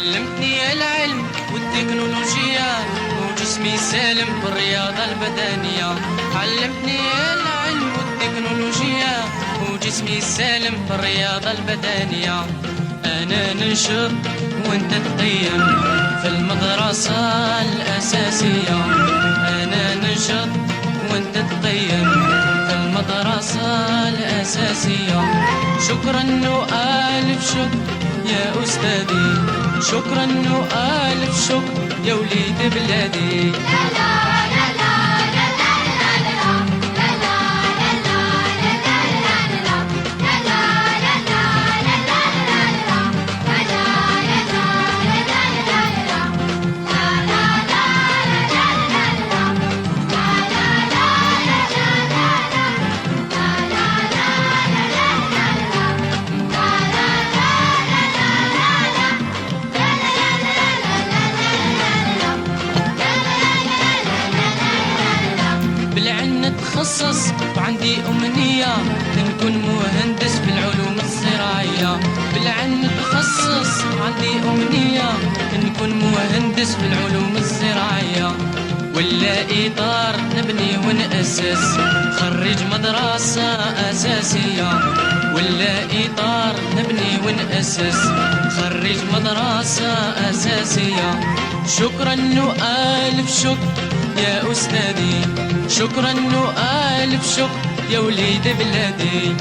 علمتني العلم والتكنولوجيا وجسمي سالم بالرياضة البدنية. علمتني العلم والتكنولوجيا وجسمي سالم بالرياضة البدنية. أنا ننشط وانت تقيم في المدرسة الأساسية. أنا ننشط وانت تقيم في المدرسة الأساسية. شكرا وألف شكر يا أستاذي، شكرا وألف شكر يا وليد بلادي. تخصص وعندي أمنية نكون مهندس في العلوم الزراعية. بالعلم تخصص وعندي أمنية نكون مهندس في العلوم الزراعية. ولا إطار نبني ونأسس خريج مدرسة أساسية. ولا إطار نبني ونأسس خريج مدرسة أساسية. شكرا وألف شكر يا أستاذي، شكرا وألف شكر يا وليد بلادي.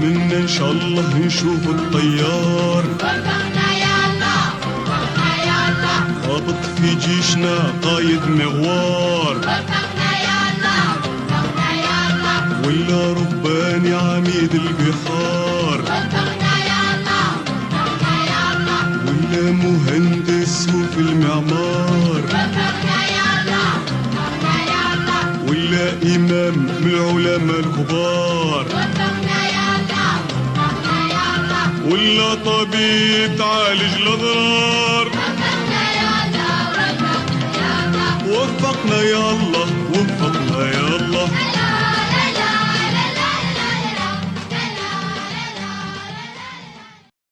منا إن شاء الله نشوف الطيار. وفقنا يا الله، وفقنا يا الله. هابط في جيشنا قايد مغوار. وفقنا يا الله، وفقنا يا الله. ولا رباني عميد البحار. وفقنا يا الله، وفقنا يا الله. ولا مهندس وفي المعمار. وفقنا يا الله، وفقنا يا الله. ولا إمام من العلماء الكبار. وفقنا يا الله، وفقنا يا الله. ولا طبيب تعالج الأضرار. وفقنا يا الله، وفقنا يا الله. وفقنا يا الله.